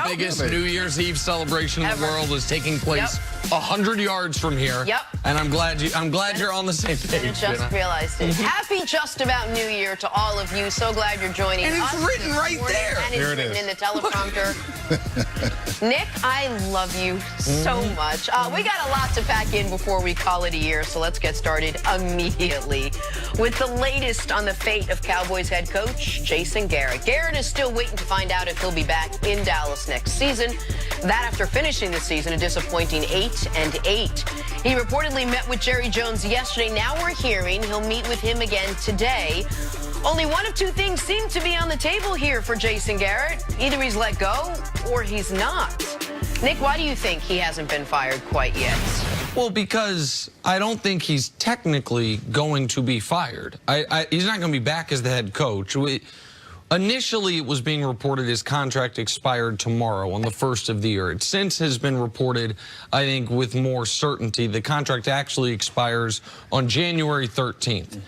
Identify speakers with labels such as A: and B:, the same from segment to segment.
A: biggest New Year's Eve celebration in the world is taking place 100 yards from here. And I'm glad you're on the same page.
B: I just realized it. Happy Just About New Year to all of you. So glad you're joining us.
A: And it's written right there.
B: And it's written in the teleprompter. Nick, I love you so much. We got a lot to pack in before we call it a year, so let's get started immediately with the latest on the fate of Cowboys head coach Jason Garrett. Garrett is still waiting to find out if he'll be back in Dallas next season. That after finishing the season a disappointing 8-8. He reportedly met with Jerry Jones yesterday. Now we're hearing he'll meet with him again today. Only one of two things seem to be on the table here for Jason Garrett. Either he's let go or he's not. Nick, why do you think he hasn't been fired quite yet?
A: Well, because I don't think he's technically going to be fired. He's not going to be back as the head coach. Initially, it was being reported his contract expired tomorrow on the 1st of the year. It since has been reported, I think, with more certainty, the contract actually expires on January 13th.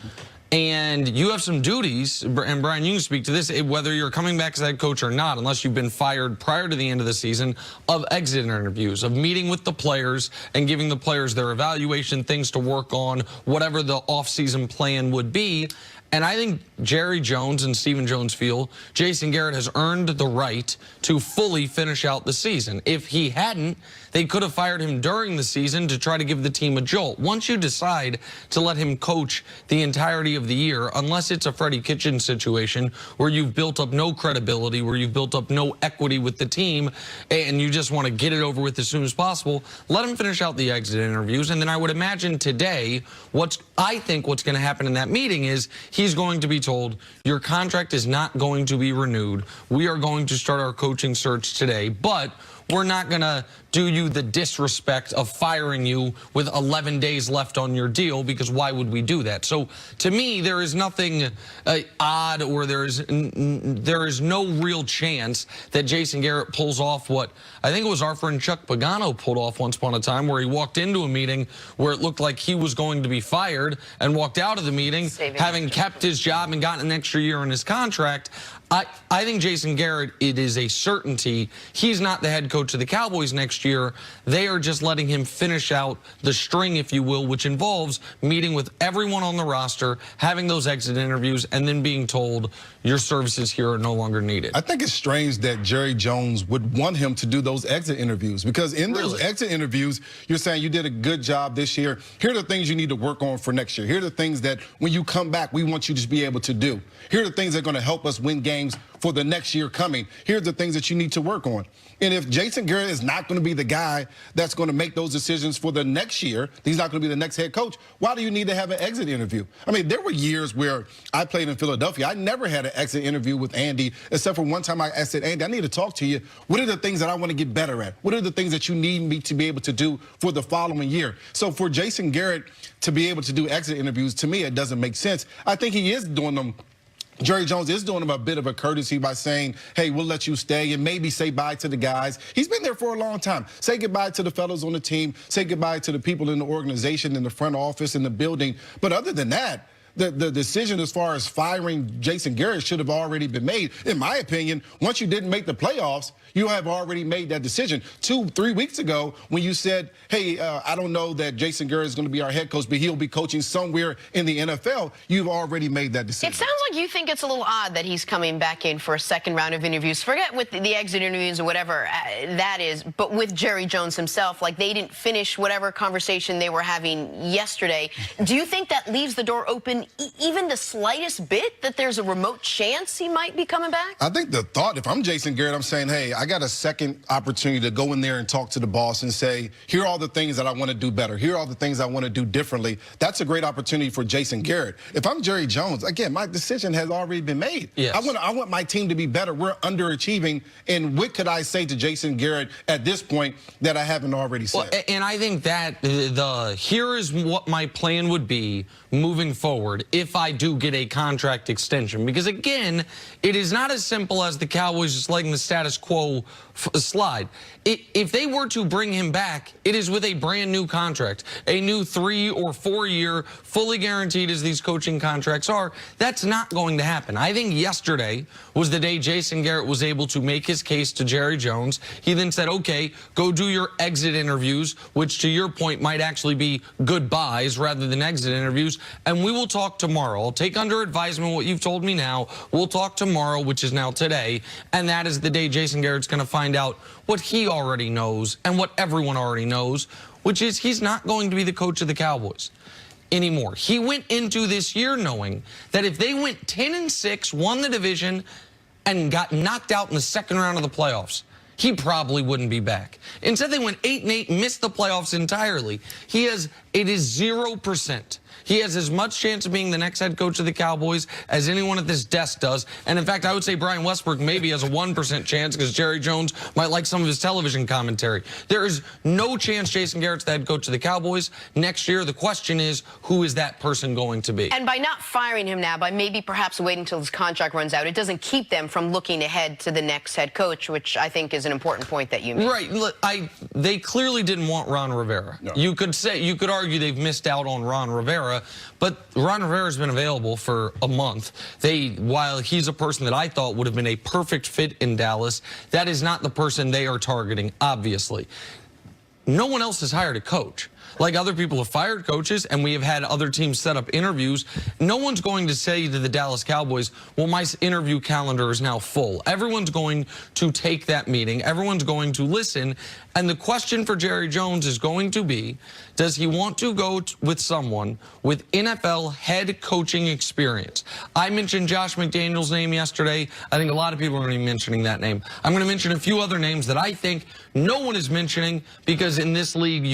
A: And you have some duties, and Brian, you can speak to this, whether you're coming back as head coach or not, unless you've been fired prior to the end of the season, of exit interviews, of meeting with the players and giving the players their evaluation, things to work on, whatever the offseason plan would be. And I think Jerry Jones and Stephen Jones feel Jason Garrett has earned the right to fully finish out the season. If he hadn't, they could have fired him during the season to try to give the team a jolt. Once you decide to let him coach the entirety of the year, unless it's a Freddie Kitchens situation where you've built up no credibility, where you've built up no equity with the team, and you just want to get it over with as soon as possible, let him finish out the exit interviews. And then I would imagine today, I think what's going to happen in that meeting is he's going to be told, your contract is not going to be renewed. We are going to start our coaching search today, but we're not going to do you the disrespect of firing you with 11 days left on your deal, because why would we do that? So to me, there is nothing odd, or there is no real chance that Jason Garrett pulls off what I think it was our friend Chuck Pagano pulled off once upon a time, where he walked into a meeting where it looked like he was going to be fired and walked out of the meeting having kept his job and gotten an extra year in his contract. I think Jason Garrett, it is a certainty he's not the head coach of the Cowboys next year. They are just letting him finish out the string, if you will, which involves meeting with everyone on the roster, having those exit interviews, and then being told your services here are no longer needed.
C: I think it's strange that Jerry Jones would want him to do those exit interviews, because in those exit interviews, you're saying you did a good job this year. Here are the things you need to work on for next year. Here are the things that when you come back, we want you to be able to do. Here are the things that are going to help us win games for the next year coming. Here's the things that you need to work on. And if Jason Garrett is not going to be the guy that's going to make those decisions for the next year, he's not going to be the next head coach, why do you need to have an exit interview? I mean, there were years where I played in Philadelphia. I never had an exit interview with Andy, except for one time I said, Andy, I need to talk to you. What are the things that I want to get better at? What are the things that you need me to be able to do for the following year? So for Jason Garrett to be able to do exit interviews, to me, it doesn't make sense. I think he is doing them. Jerry Jones is doing him a bit of a courtesy by saying, hey, we'll let you stay, and maybe say bye to the guys. He's been there for a long time. Say goodbye to the fellows on the team. Say goodbye to the people in the organization, in the front office, in the building. But other than that, the decision as far as firing Jason Garrett should have already been made. In my opinion, once you didn't make the playoffs, you have already made that decision. 2-3 weeks ago, when you said, hey, I don't know that Jason Garrett is going to be our head coach, but he'll be coaching somewhere in the NFL, you've already made that decision.
B: It sounds like you think it's a little odd that he's coming back in for a second round of interviews. Forget with the exit interviews or whatever that is, but with Jerry Jones himself, like they didn't finish whatever conversation they were having yesterday. Do you think that leaves the door open even the slightest bit that there's a remote chance he might be coming back?
C: I think the thought, if I'm Jason Garrett, I'm saying, hey, I got a second opportunity to go in there and talk to the boss and say, here are all the things that I want to do better. Here are all the things I want to do differently. That's a great opportunity for Jason Garrett. If I'm Jerry Jones, again, my decision has already been made.
A: Yes.
C: I want my team to be better. We're underachieving. And what could I say to Jason Garrett at this point that I haven't already said?
A: Well, and I think that here is what my plan would be moving forward. fired if I do get a contract extension. Because, again, it is not as simple as the Cowboys just letting the status quo slide. If they were to bring him back, it is with a brand new contract, a new 3 or 4 year, fully guaranteed as these coaching contracts are. That's not going to happen. I think yesterday was the day Jason Garrett was able to make his case to Jerry Jones. He then said, okay, go do your exit interviews, which to your point might actually be goodbyes rather than exit interviews, and we will talk tomorrow. I'll take under advisement what you've told me now. We'll talk tomorrow, which is now today, and that is the day Jason Garrett's going to find out what he already knows and what everyone already knows, which is he's not going to be the coach of the Cowboys anymore. He went into this year knowing that if they went 10-6, won the division, and got knocked out in the second round of the playoffs, he probably wouldn't be back. Instead, they went 8-8, missed the playoffs entirely. It is 0%. He has as much chance of being the next head coach of the Cowboys as anyone at this desk does. And in fact, I would say Brian Westbrook maybe has a 1% chance because Jerry Jones might like some of his television commentary. There is no chance Jason Garrett's the head coach of the Cowboys next year. The question is, who is that person going to be?
B: And by not firing him now, by maybe perhaps waiting until his contract runs out, it doesn't keep them from looking ahead to the next head coach, which I think is an important point that you made. Right.
A: Look, they clearly didn't want Ron Rivera. No. You could argue they've missed out on Ron Rivera, but Ron Rivera's been available for a month. While he's a person that I thought would have been a perfect fit in Dallas, that is not the person they are targeting, obviously. No one else has hired a coach. Like other people have fired coaches, and we have had other teams set up interviews. No one's going to say to the Dallas Cowboys, well, my interview calendar is now full. Everyone's going to take that meeting. Everyone's going to listen. And the question for Jerry Jones is going to be, does he want to go with someone with NFL head coaching experience? I mentioned Josh McDaniels' name yesterday. I think a lot of people are going to be mentioning that name. I'm going to mention a few other names that I think no one is mentioning because in this league,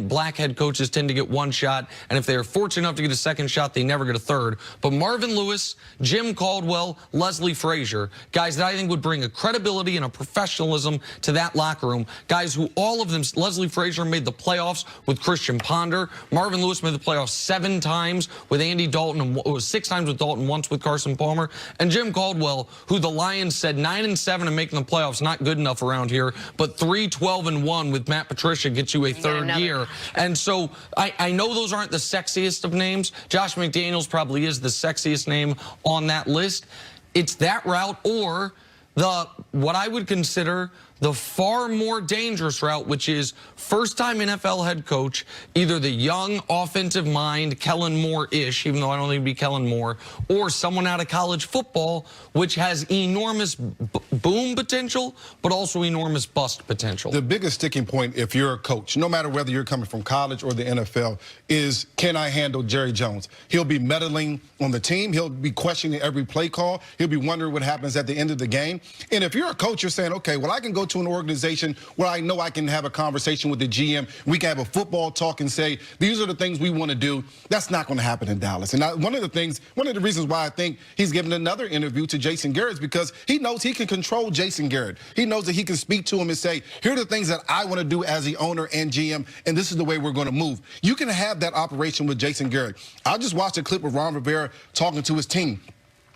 A: black head coaches tend to get one shot, and if they are fortunate enough to get a second shot, they never get a third. But Marvin Lewis, Jim Caldwell, Leslie Frazier, guys that I think would bring a credibility and a professionalism to that locker room, guys who all of them, Leslie Frazier made the playoffs with Christian Ponder. Marvin Lewis made the playoffs 7 times with Andy Dalton, and 6 times with Dalton, once with Carson Palmer. And Jim Caldwell, who the Lions said 9-7 and making the playoffs not good enough around here, but 3-12-1 with Matt Patricia gets you a third year. And so I know those aren't the sexiest of names. Josh McDaniels probably is the sexiest name on that list. It's that route or what I would consider the far more dangerous route, which is first-time NFL head coach, either the young offensive mind, Kellen Moore-ish, even though I don't think it'd be Kellen Moore, or someone out of college football, which has enormous boom potential, but also enormous bust potential.
C: The biggest sticking point, if you're a coach, no matter whether you're coming from college or the NFL, is can I handle Jerry Jones? He'll be meddling on the team. He'll be questioning every play call. He'll be wondering what happens at the end of the game. And if you're a coach, you're saying, okay, well, I can go to an organization where I know I can have a conversation with the GM. We can have a football talk and say, these are the things we want to do. That's not going to happen in Dallas. And one of the reasons why I think he's given another interview to Jason Garrett is because he knows he can control Jason Garrett. He knows that he can speak to him and say, here are the things that I want to do as the owner and GM, and this is the way we're going to move. You can have that operation with Jason Garrett. I just watched a clip of Ron Rivera talking to his team.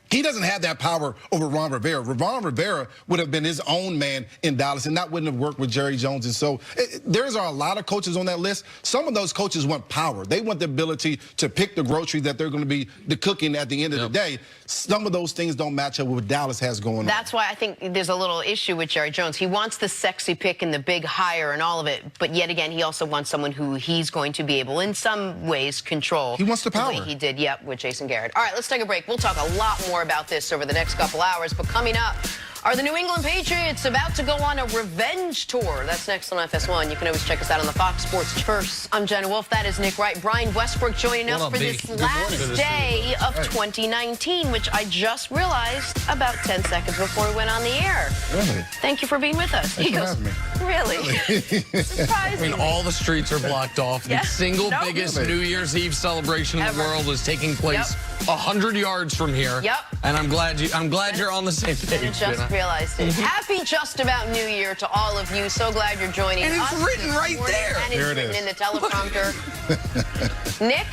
C: He doesn't have that power over Ron Rivera. Ron Rivera would have been his own man in Dallas, and that wouldn't have worked with Jerry Jones. And so there's a lot of coaches on that list. Some of those coaches want power. They want the ability to pick the groceries that they're going to be cooking at the end of the day. Some of those things don't match up with what Dallas has going on.
B: That's why I think there's a little issue with Jerry Jones. He wants the sexy pick and the big hire and all of it, but yet again, he also wants someone who he's going to be able, in some ways, control.
C: He wants the power.
B: The way he did, with Jason Garrett. All right, let's take a break. We'll talk a lot more about this over the next couple hours, but coming up, are the New England Patriots about to go on a revenge tour? That's next on FS1. You can always check us out on the Fox Sports First. I'm Jenna Wolf. That is Nick Wright. Brian Westbrook joining us for this last day of 2019, which I just realized about 10 seconds before we went on the air.
C: Really?
B: Thank you for being with us.
C: Thanks for having me.
B: Really? Surprising.
A: I mean, all the streets are blocked off. The single biggest New Year's Eve celebration in the world is taking place 100 yards from here. And I'm glad you're on the same page.
B: Just realized it. Happy just about New Year to all of you. So glad you're joining us.
A: And it's written right there.
B: And it's written in the teleprompter. Nick?